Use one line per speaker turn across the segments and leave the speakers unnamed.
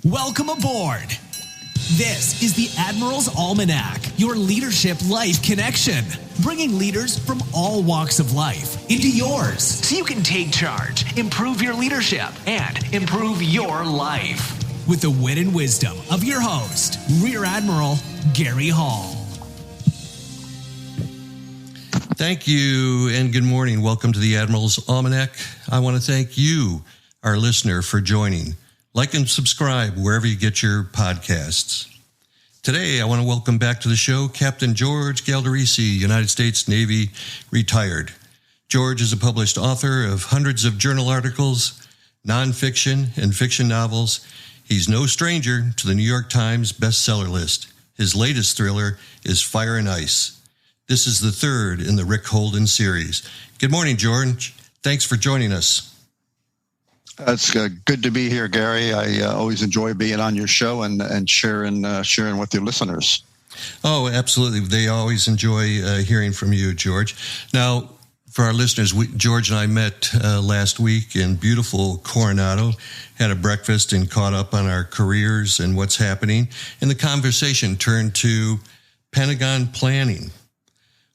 Welcome aboard. This is the Admiral's Almanac, your leadership life connection, bringing leaders from all walks of life into yours so you can take charge, improve your leadership, and improve your life. With the wit and wisdom of your host, Rear Admiral Gary Hall.
Thank you and good morning. Welcome to the Admiral's Almanac. I want to thank you, our listener, for joining. Like and subscribe wherever you get your podcasts. Today, I want to welcome back to the show Captain George Galdorisi, United States Navy, retired. George is a published author of hundreds of journal articles, nonfiction, and fiction novels. He's no stranger to the New York Times bestseller list. His latest thriller is Fire and Ice. This is the third in the Rick Holden series. Good morning, George. Thanks for joining us.
It's good to be here, Gary. I always enjoy being on your show and sharing with your listeners.
Oh, absolutely. They always enjoy hearing from you, George. Now, for our listeners, George and I met last week in beautiful Coronado, had a breakfast and caught up on our careers and what's happening. And the conversation turned to Pentagon planning.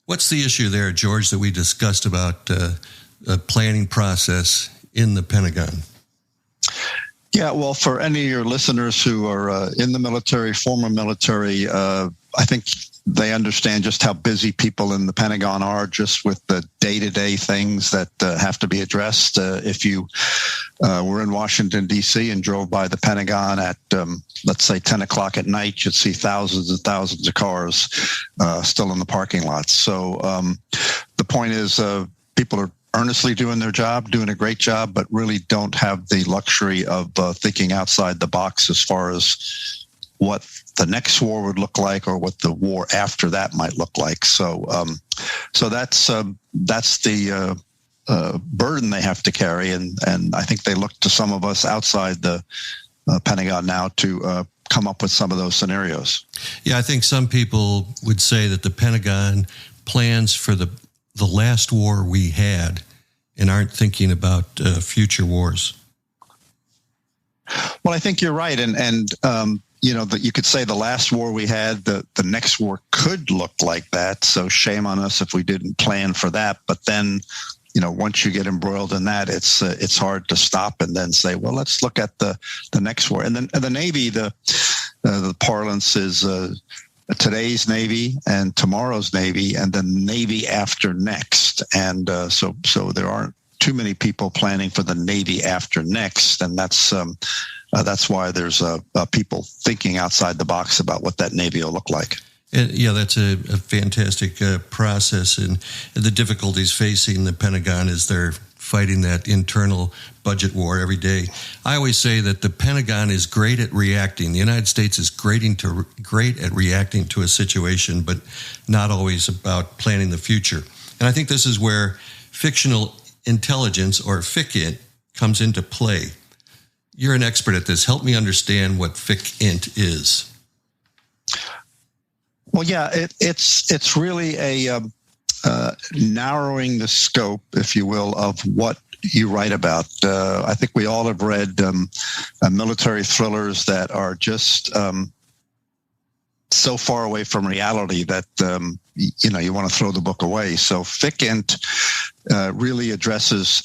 What's the issue there, George, that we discussed about a planning process in the Pentagon?
Yeah, well, for any of your listeners who are in the military, former military, I think they understand just how busy people in the Pentagon are just with the day-to-day things that have to be addressed. If you were in Washington, D.C. and drove by the Pentagon at, let's say, 10 o'clock at night, you'd see thousands and thousands of cars still in the parking lots. So the point is people are earnestly doing their job, doing a great job, but really don't have the luxury of thinking outside the box as far as what the next war would look like or what the war after that might look like. So that's the burden they have to carry, and I think they look to some of us outside the Pentagon now to come up with some of those scenarios.
Yeah, I think some people would say that the Pentagon plans for the last war we had and aren't thinking about future wars.
Well, I think you're right. And you know, that you could say the last war we had, the next war could look like that. So shame on us if we didn't plan for that. But then, you know, once you get embroiled in that, it's hard to stop and then say, well, let's look at the next war. And then the Navy, the parlance is today's Navy and tomorrow's Navy, and then Navy after next. And so there aren't too many people planning for the Navy after next, and that's why there's people thinking outside the box about what that Navy will look like.
And yeah, that's a fantastic process, and the difficulties facing the Pentagon is they're fighting that internal budget war every day. I always say that the Pentagon is great at reacting. The United States is great at reacting to a situation, but not always about planning the future. And I think this is where fictional intelligence, or FICINT, comes into play. You're an expert at this. Help me understand what FICINT is.
Well, yeah, it's really a narrowing the scope, if you will, of what you write about. I think we all have read military thrillers that are just so far away from reality that you want to throw the book away. So FICINT really addresses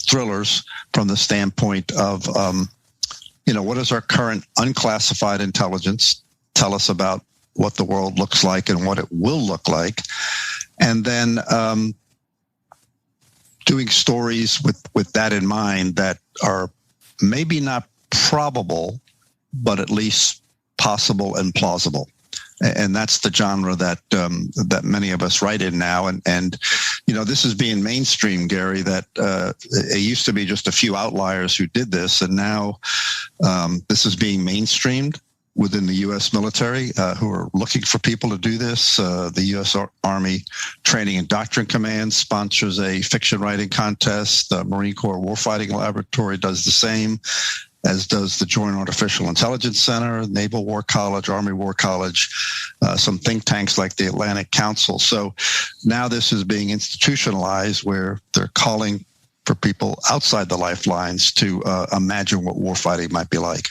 thrillers from the standpoint of what does our current unclassified intelligence tell us about what the world looks like and what it will look like, and then doing stories with that in mind that are maybe not probable, but at least possible and plausible. And that's the genre that many of us write in now. And this is being mainstream, Gary, that it used to be just a few outliers who did this. And now this is being mainstreamed within the U.S. military who are looking for people to do this. The U.S. Army Training and Doctrine Command sponsors a fiction writing contest. The Marine Corps Warfighting Laboratory does the same, as does the Joint Artificial Intelligence Center, Naval War College, Army War College, some think tanks like the Atlantic Council. So now this is being institutionalized where they're calling for people outside the lifelines to imagine what warfighting might be like.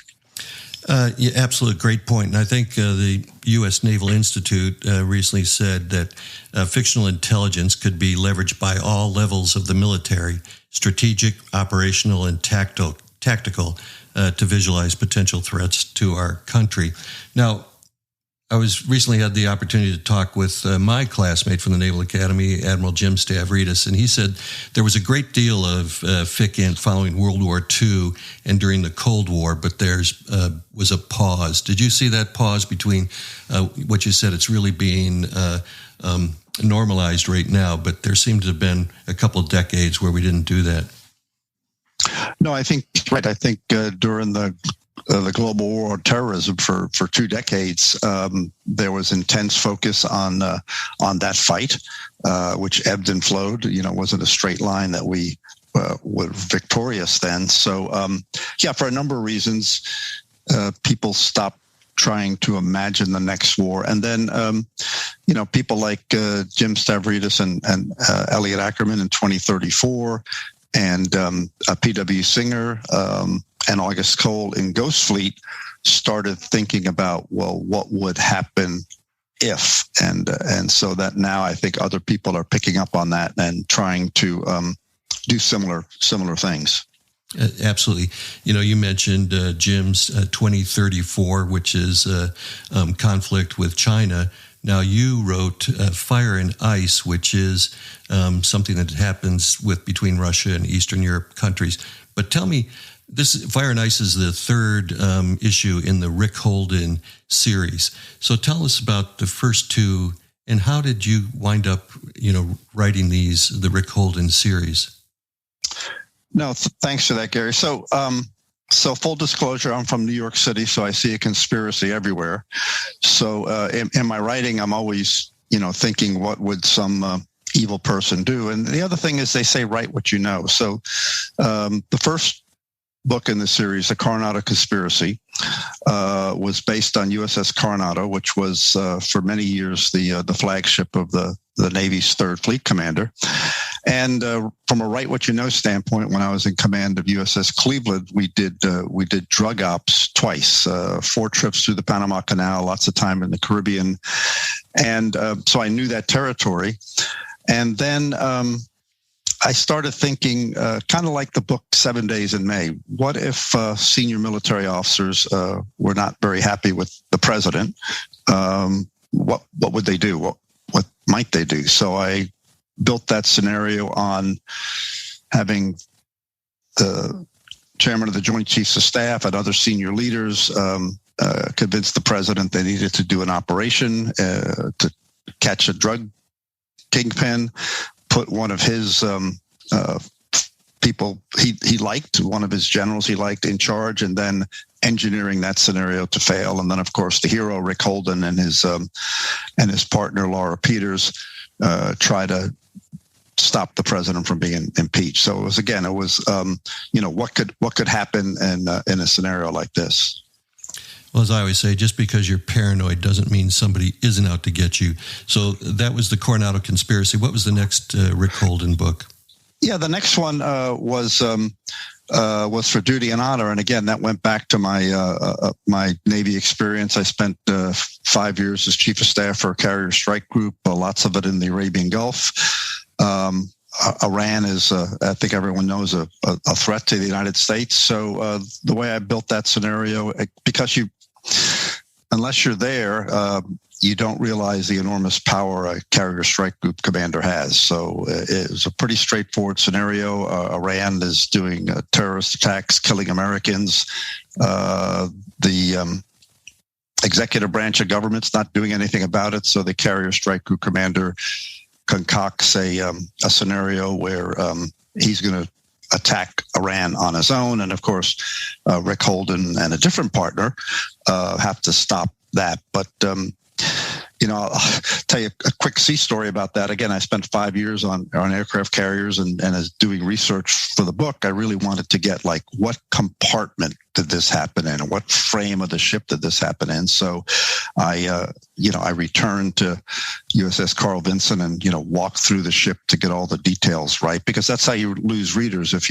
Yeah, absolute great point. And I think the U.S. Naval Institute recently said that fictional intelligence could be leveraged by all levels of the military, strategic, operational, and tactical, to visualize potential threats to our country. Now, I recently had the opportunity to talk with my classmate from the Naval Academy, Admiral Jim Stavridis, and he said there was a great deal of FICINT following World War II and during the Cold War, but there's was a pause. Did you see that pause between what you said? It's really being normalized right now, but there seemed to have been a couple of decades where we didn't do that.
No, I think right. I think during the global war on terrorism for 2 decades, there was intense focus on that fight, which ebbed and flowed. Wasn't a straight line that we were victorious then. So, for a number of reasons, people stopped trying to imagine the next war. And then, people like Jim Stavridis and Elliot Ackerman in 2034, and P.W. Singer, and August Cole in Ghost Fleet started thinking about, well, what would happen if? And so that now I think other people are picking up on that and trying to do similar things.
Absolutely. You mentioned Jim's 2034, which is conflict with China. Now, you wrote Fire and Ice, which is something that happens between Russia and Eastern Europe countries. But tell me, this Fire and Ice is the third issue in the Rick Holden series. So tell us about the first two, and how did you wind up, writing the Rick Holden series?
No, thanks for that, Gary. So full disclosure, I'm from New York City, so I see a conspiracy everywhere. So in my writing, I'm always, thinking, what would some evil person do? And the other thing is they say, write what you know. So the first book in the series, The Karnataka Conspiracy, was based on USS Coronado, which was for many years the flagship of the Navy's Third Fleet Commander. And from a write what you know standpoint, when I was in command of USS Cleveland, we did drug ops twice, 4 trips through the Panama Canal, lots of time in the Caribbean, and so I knew that territory. And then I started thinking, kind of like the book 7 Days in May, what if senior military officers were not very happy with the president? What would they do? What might they do? So I built that scenario on having the chairman of the Joint Chiefs of Staff and other senior leaders convince the president they needed to do an operation to catch a drug kingpin, put one of his people he liked, one of his generals he liked, in charge, and then engineering that scenario to fail. And then, of course, the hero Rick Holden and his partner Laura Peters try to stop the president from being impeached. So it was what could happen in a scenario like this.
Well, as I always say, just because you're paranoid doesn't mean somebody isn't out to get you. So that was the Coronado Conspiracy. What was the next Rick Holden book?
Yeah, the next one was For Duty and Honor, and again, that went back to my Navy experience. I spent 5 years as Chief of Staff for a carrier strike group, lots of it in the Arabian Gulf. Iran is, I think everyone knows, a threat to the United States. So the way I built that scenario, because unless you're there, you don't realize the enormous power a carrier strike group commander has. So it was a pretty straightforward scenario. Iran is doing terrorist attacks, killing Americans. The executive branch of government's not doing anything about it. So the carrier strike group commander concocts a scenario where he's going to attack Iran on his own. And of course, Rick Holden and a different partner have to stop that. But, I'll tell you a quick sea story about that. Again, I spent 5 years on aircraft carriers, and as doing research for the book, I really wanted to get like what compartment did this happen in, what frame of the ship did this happen in. So I returned to USS Carl Vinson and walked through the ship to get all the details right, because that's how you lose readers. If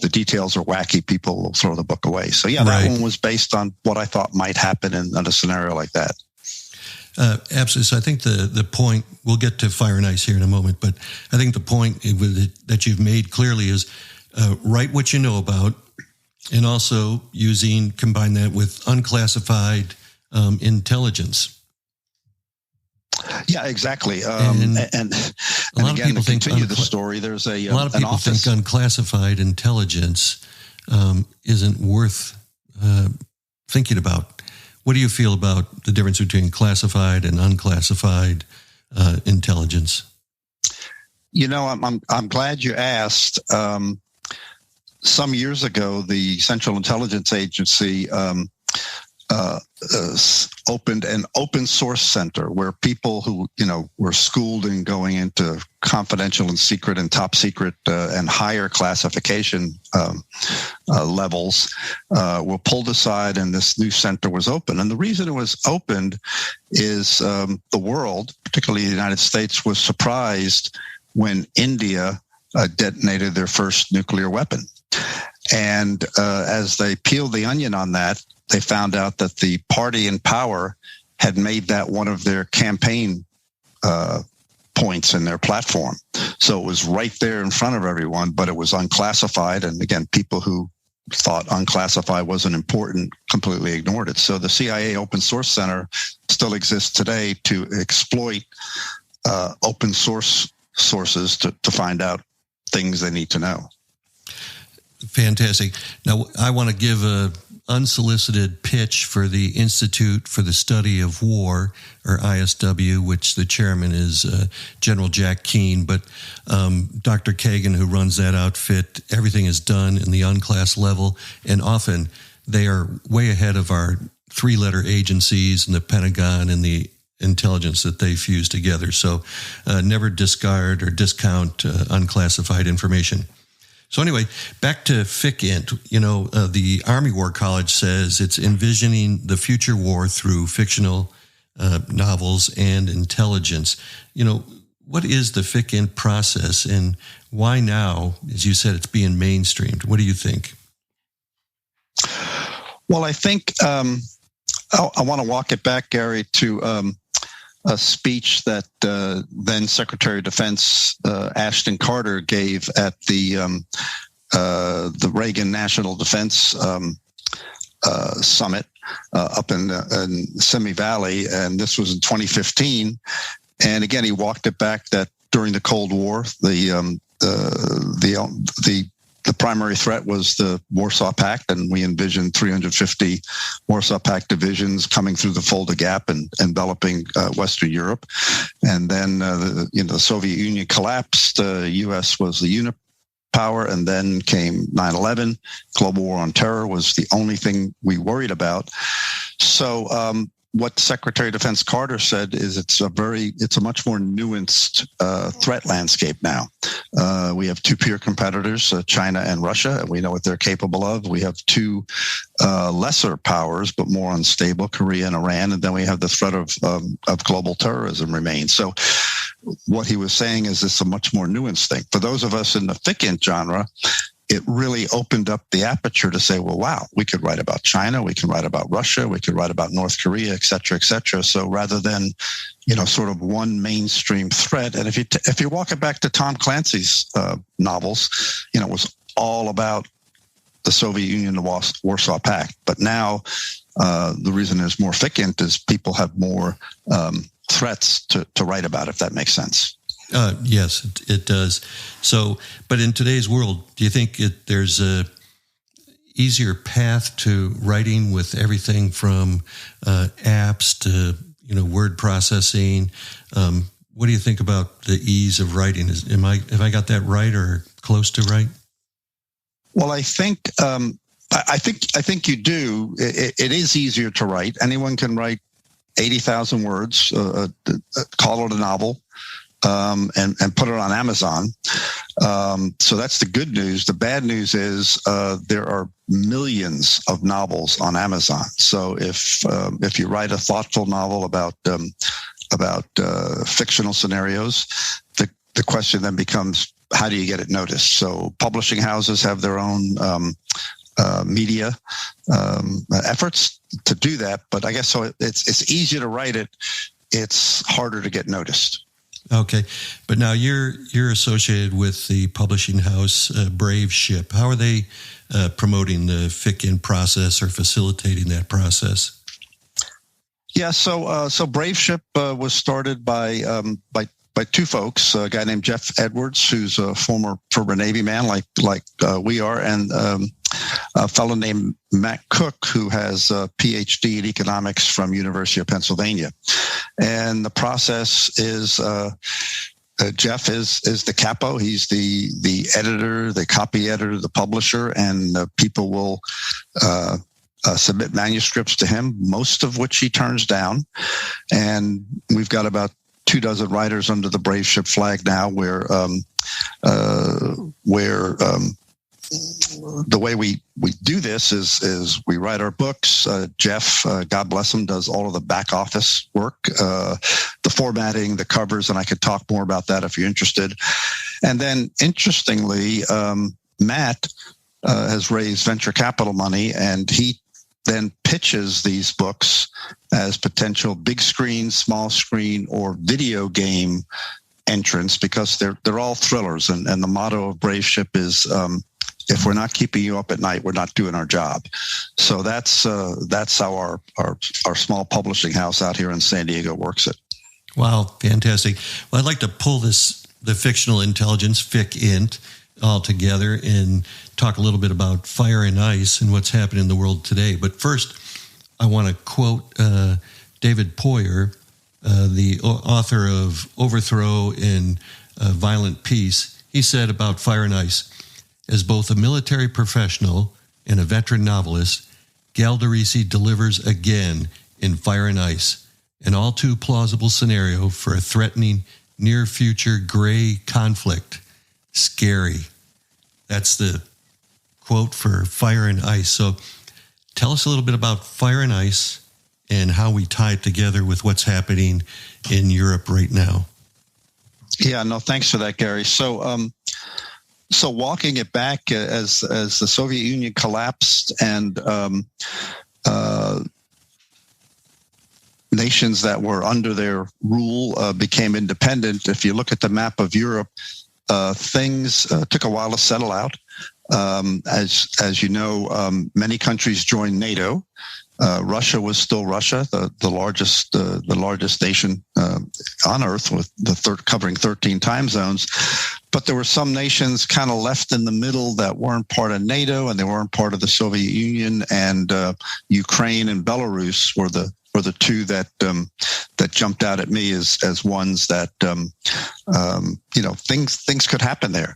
the details are wacky, people will throw the book away. So yeah, that one was based on what I thought might happen in a scenario like that.
Absolutely. So I think the point, we'll get to Fire and Ice here in a moment, but I think the point that you've made clearly is write what you know about, and also combine that with unclassified intelligence.
Yeah, exactly.
And
a
lot of people think
continue the story. There's a
lot of people think unclassified intelligence isn't worth thinking about. What do you feel about the difference between classified and unclassified intelligence?
I'm glad you asked. Some years ago, the Central Intelligence Agency opened an open source center where people who were schooled in going into confidential and secret and top secret and higher classification levels were pulled aside, and this new center was open. And the reason it was opened is the world, particularly the United States, was surprised when India detonated their first nuclear weapon. And as they peeled the onion on that, they found out that the party in power had made that one of their campaign points in their platform. So it was right there in front of everyone, but it was unclassified. And again, people who thought unclassified wasn't important completely ignored it. So the CIA Open Source Center still exists today to exploit open source sources to find out things they need to know.
Fantastic. Now, I want to give a unsolicited pitch for the Institute for the Study of War, or ISW, which the chairman is General Jack Keane. But Dr. Kagan, who runs that outfit, everything is done in the unclass level, and often they are way ahead of our three-letter agencies and the Pentagon and the intelligence that they fuse together. So never discard or discount unclassified information. So anyway, back to FICINT. The Army War College says it's envisioning the future war through fictional novels and intelligence. What is the FICINT process, and why now, as you said, it's being mainstreamed? What do you think?
Well, I think I want to walk it back, Gary, to a speech that then Secretary of Defense Ashton Carter gave at the Reagan National Defense Summit up in Simi Valley, and this was in 2015. And again, he walked it back that during the Cold War, the primary threat was the Warsaw Pact, and we envisioned 350 Warsaw Pact divisions coming through the Fulda Gap and enveloping Western Europe. And then the Soviet Union collapsed. The U.S. was the unit power, and then came 9/11. Global war on terror was the only thing we worried about. So what Secretary of Defense Carter said is it's a much more nuanced threat landscape now. We have two peer competitors, China and Russia, and we know what they're capable of. We have two lesser powers, but more unstable, Korea and Iran, and then we have the threat of global terrorism remains. So what he was saying is it's a much more nuanced thing. For those of us in the FICINT genre, it really opened up the aperture to say, well, wow, we could write about China, we can write about Russia, we could write about North Korea, et cetera, et cetera. So rather than, sort of one mainstream threat, and if you walk it back to Tom Clancy's novels, it was all about the Soviet Union and the Warsaw Pact. But now the reason there's more FICINT is people have more threats to write about, if that makes sense.
Yes, it does. So, but in today's world, do you think there's a easier path to writing with everything from apps to word processing? What do you think about the ease of writing? Have I got that right or close to right?
Well, I think you do. It is easier to write. Anyone can write 80,000 words, call it a novel, and put it on Amazon. So that's the good news. The bad news is there are millions of novels on Amazon. So if you write a thoughtful novel about fictional scenarios, the question then becomes, how do you get it noticed? So publishing houses have their own media efforts to do that, but I guess so. It's easier to write it. It's harder to get noticed.
Okay, but now you're associated with the publishing house Brave Ship. How are they promoting the FICINT process or facilitating that process?
Yeah, so Brave Ship was started by two folks, a guy named Jeff Edwards, who's a former Navy man like we are, and a fellow named Matt Cook, who has a PhD in economics from University of Pennsylvania. And the process is Jeff is the capo. He's the editor, the copy editor, the publisher, and people will submit manuscripts to him, most of which he turns down. And we've got about 24 writers under the Brave Ship flag now, where the way we do this is we write our books. Jeff, God bless him, does all of the back office work, the formatting, the covers, and I could talk more about that if you're interested. And then, interestingly, Matt has raised venture capital money, and he then pitches these books as potential big screen, small screen, or video game entrants, because they're all thrillers. And the motto of Brave Ship is, if we're not keeping you up at night, we're not doing our job. So that's how our small publishing house out here in San Diego works it.
Wow, fantastic. Well, I'd like to pull the fictional intelligence, FICINT, all together and talk a little bit about Fire and Ice and what's happening in the world today. But first, I want to quote David Poyer, the author of Overthrow and Violent Peace. He said about Fire and Ice, as both a military professional and a veteran novelist, Galdorisi delivers again in Fire and Ice, an all too plausible scenario for a threatening near-future gray conflict. Scary. That's the quote for Fire and Ice. So tell us a little bit about Fire and Ice and how we tie it together with what's happening in Europe right now.
Yeah, no, thanks for that, Gary. So walking it back as the Soviet Union collapsed and nations that were under their rule became independent, if you look at the map of Europe, things took a while to settle out. As you know, many countries joined NATO. Russia was still Russia, the largest nation on Earth, with covering 13 time zones. But there were some nations kind of left in the middle that weren't part of NATO, and they weren't part of the Soviet Union. And Ukraine and Belarus were the two that jumped out at me as ones that things could happen there.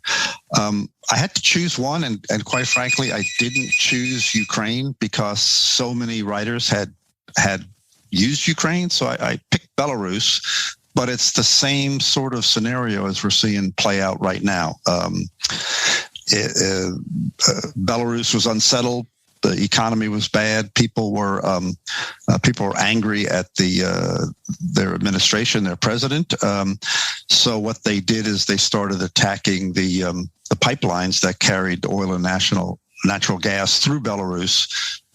I had to choose one, and quite frankly, I didn't choose Ukraine because so many writers had used Ukraine. So I picked Belarus, but it's the same sort of scenario as we're seeing play out right now. Belarus was unsettled. The economy was bad. People were angry at their administration, their president. So what they did is they started attacking the pipelines that carried oil and natural gas through Belarus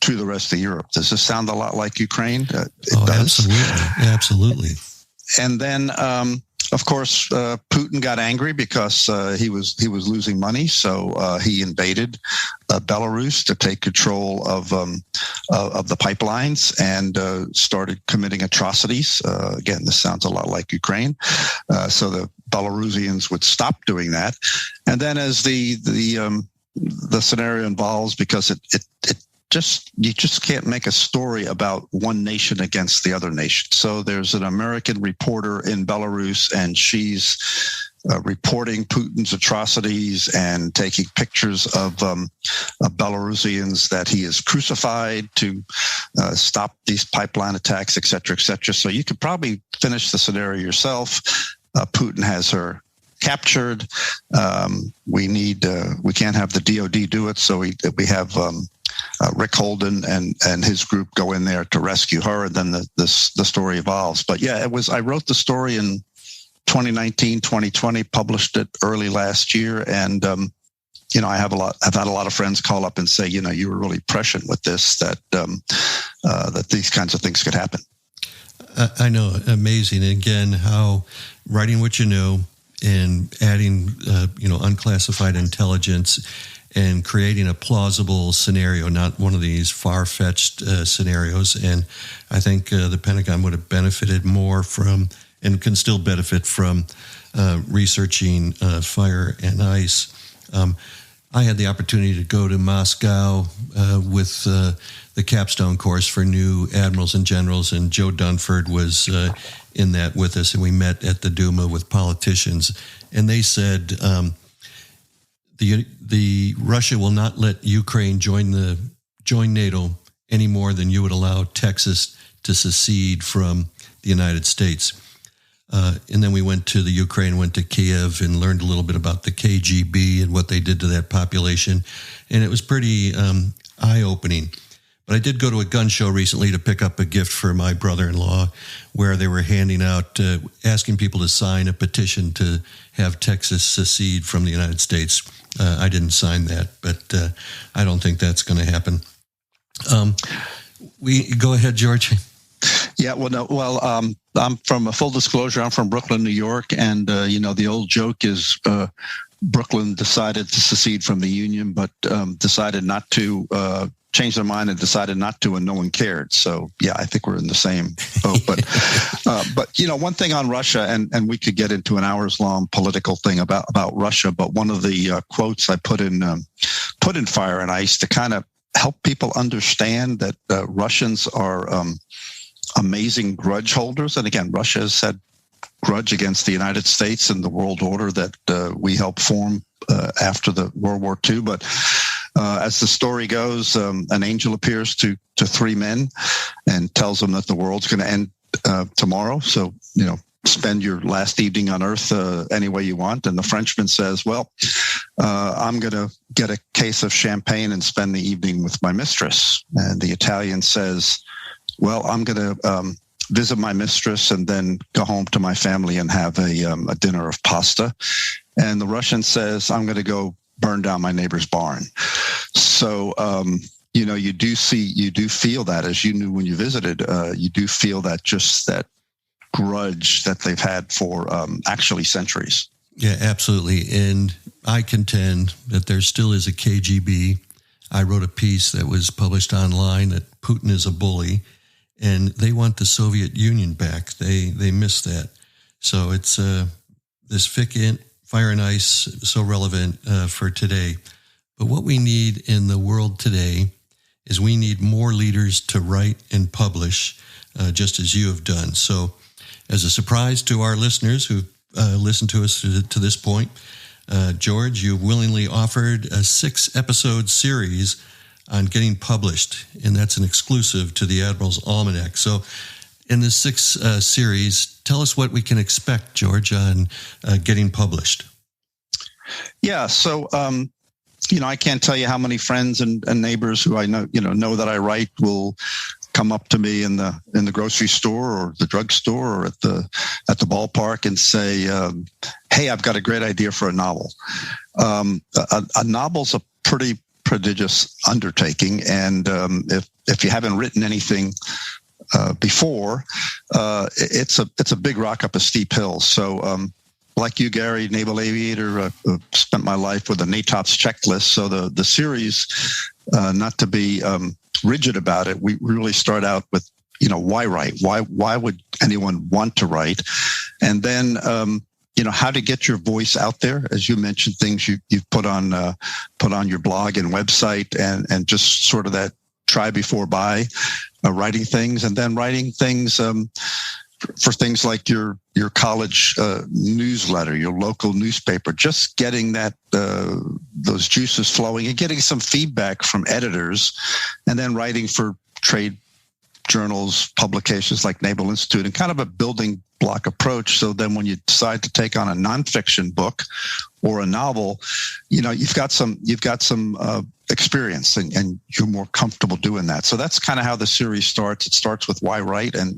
to the rest of Europe. Does this sound a lot like Ukraine? It does.
Absolutely.
And then, of course, Putin got angry because he was losing money, so he invaded Belarus to take control of the pipelines and started committing atrocities. Again, this sounds a lot like Ukraine. So the Belarusians would stop doing that, and then as the scenario evolves, because you just can't make a story about one nation against the other nation. So there's an American reporter in Belarus, and she's reporting Putin's atrocities and taking pictures of Belarusians that he is crucified to stop these pipeline attacks, et cetera, et cetera. So you could probably finish the scenario yourself. Putin has her captured. We can't have the DOD do it, so we have Rick Holden and his group go in there to rescue her, and then the story evolves. But yeah, I wrote the story in 2019, 2020, published it early last year, and I've had a lot of friends call up and say, you were really prescient with this, that these kinds of things could happen.
I know, amazing. And again, how writing what you know and adding unclassified intelligence and creating a plausible scenario, not one of these far-fetched scenarios. And I think the Pentagon would have benefited more from, and can still benefit from, researching fire and ice. I had the opportunity to go to Moscow with the capstone course for new admirals and generals, and Joe Dunford was in that with us, and we met at the Duma with politicians, and they said the Russia will not let Ukraine join NATO any more than you would allow Texas to secede from the United States. And then we went to the Ukraine, went to Kiev, and learned a little bit about the KGB and what they did to that population. And it was pretty eye-opening. But I did go to a gun show recently to pick up a gift for my brother-in-law, where they were handing out, asking people to sign a petition to have Texas secede from the United States. I didn't sign that, but I don't think that's going to happen. Go ahead, George.
Yeah, I'm from full disclosure. I'm from Brooklyn, New York, and the old joke is Brooklyn decided to secede from the Union, but decided not to. Changed their mind and decided not to, and no one cared. So yeah, I think we're in the same boat. But one thing on Russia, and we could get into an hours-long political thing about Russia. But one of the quotes I put in Fire and Ice to kind of help people understand that Russians are amazing grudge holders. And again, Russia has had grudge against the United States and the world order that we helped form after the World War II. But as the story goes, an angel appears to three men and tells them that the world's going to end tomorrow. So, spend your last evening on Earth any way you want. And the Frenchman says, well, I'm going to get a case of champagne and spend the evening with my mistress. And the Italian says, well, I'm going to visit my mistress and then go home to my family and have a dinner of pasta. And the Russian says, I'm going to go burn down my neighbor's barn. So, you do feel that, as you knew when you visited, you do feel that, just that grudge that they've had for actually centuries.
Yeah, absolutely. And I contend that there still is a KGB. I wrote a piece that was published online that Putin is a bully, and they want the Soviet Union back. They miss that. So it's this FICINT, Fire and Ice, so relevant for today. But what we need in the world today is we need more leaders to write and publish, just as you have done. So as a surprise to our listeners who listened to us to this point, George, you willingly offered a 6-episode series on getting published, and that's an exclusive to the Admiral's Almanac. So in this 6 series, tell us what we can expect, George, on getting published.
Yeah, so I can't tell you how many friends and neighbors who I know that I write will come up to me in the grocery store or the drugstore or at the ballpark and say, "Hey, I've got a great idea for a novel." A novel's a pretty prodigious undertaking, and if you haven't written anything before, it's a big rock up a steep hill. So, like you, Gary, naval aviator, spent my life with a NATOPS checklist. So the series, not to be rigid about it, we really start out with, why write? Why would anyone want to write? And then, how to get your voice out there. As you mentioned, things you've put on your blog and website, and just sort of that try before buy, writing things, and then writing things for things like your college newsletter, your local newspaper, just getting that those juices flowing and getting some feedback from editors, and then writing for trade journals, publications like Naval Institute, and kind of a building block approach. So then when you decide to take on a nonfiction book or a novel, you've got some experience and you're more comfortable doing that. So that's kind of how the series starts. It starts with why write? And,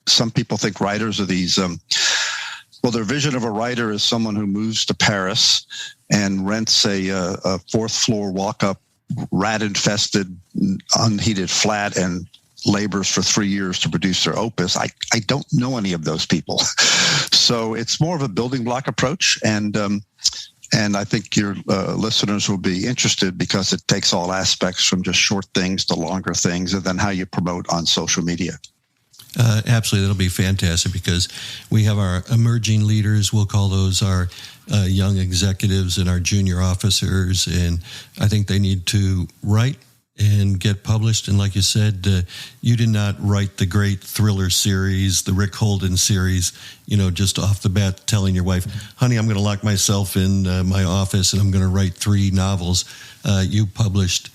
some people think writers are these, their vision of a writer is someone who moves to Paris and rents a fourth floor walk-up, rat-infested, unheated flat and labors for 3 years to produce their opus. I don't know any of those people. So it's more of a building block approach. And I think your listeners will be interested because it takes all aspects from just short things to longer things, and then how you promote on social media.
Absolutely. That'll be fantastic because we have our emerging leaders. We'll call those our young executives and our junior officers. And I think they need to write and get published. And like you said, you did not write the great thriller series, the Rick Holden series, just off the bat telling your wife, honey, I'm going to lock myself in my office and I'm going to write 3 novels. You published,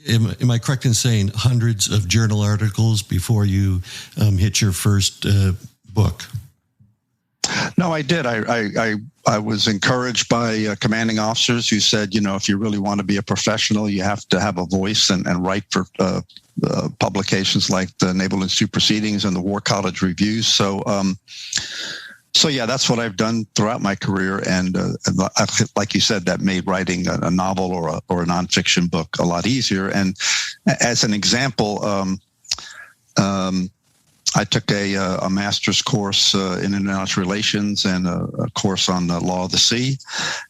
am I correct in saying, hundreds of journal articles before you hit your first book?
No, I did. I was encouraged by commanding officers who said, if you really want to be a professional, you have to have a voice and write for publications like the Naval Institute Proceedings and the War College Reviews. So yeah, that's what I've done throughout my career. And like you said, that made writing a novel or a nonfiction book a lot easier. And as an example, I took a master's course in international relations and a course on the law of the sea,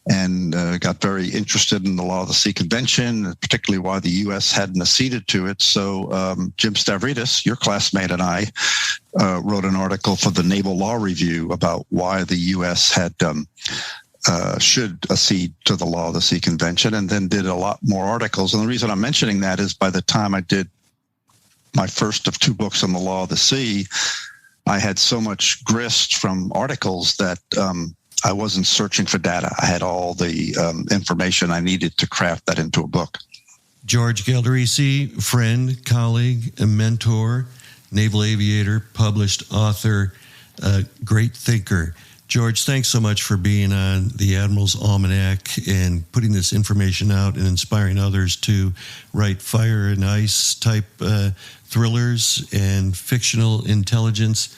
and got very interested in the law of the sea convention, particularly why the U.S. hadn't acceded to it. So Jim Stavridis, your classmate, and I wrote an article for the Naval Law Review about why the U.S. had should accede to the law of the sea convention, and then did a lot more articles. And the reason I'm mentioning that is by the time I did my first of 2 books on the law of the sea, I had so much grist from articles that I wasn't searching for data. I had all the information I needed to craft that into a book.
George Galdorisi, friend, colleague, a mentor, naval aviator, published author, great thinker. George, thanks so much for being on the Admiral's Almanac and putting this information out and inspiring others to write fire and ice type thrillers and fictional intelligence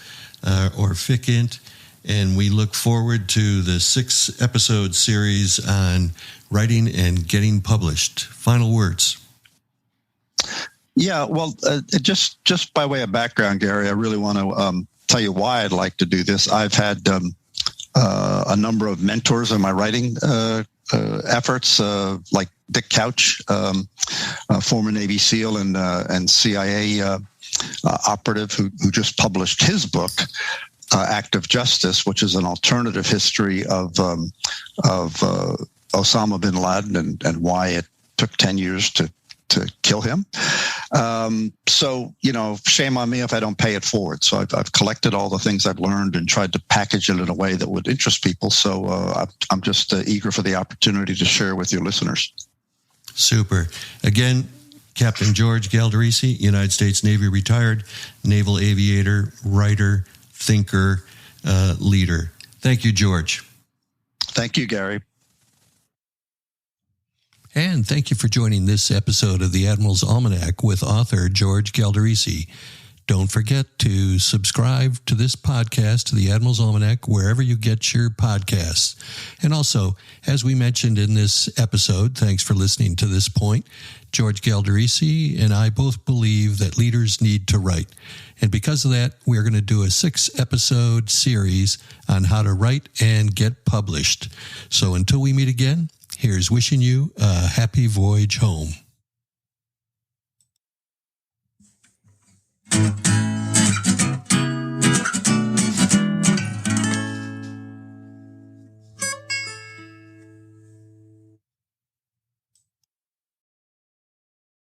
or FICINT. And we look forward to the 6-episode series on writing and getting published. Final words.
Yeah, well, just by way of background, Gary, I really want to tell you why I'd like to do this. I've had a number of mentors in my writing efforts, like Dick Couch, former Navy SEAL and CIA operative who just published his book, Act of Justice, which is an alternative history of Osama bin Laden and why it took 10 years to kill him. So, shame on me if I don't pay it forward. So I've collected all the things I've learned and tried to package it in a way that would interest people. So I'm just eager for the opportunity to share with your listeners.
Super. Again, Captain George Galdorisi, United States Navy retired, naval aviator, writer, thinker, leader. Thank you, George.
Thank you, Gary.
And thank you for joining this episode of the Admiral's Almanac with author George Galdorisi. Don't forget to subscribe to this podcast, to the Admiral's Almanac, wherever you get your podcasts. And also, as we mentioned in this episode, thanks for listening to this point, George Galdorisi and I both believe that leaders need to write. And because of that, we're going to do a 6-episode series on how to write and get published. So until we meet again, here's wishing you a happy voyage home.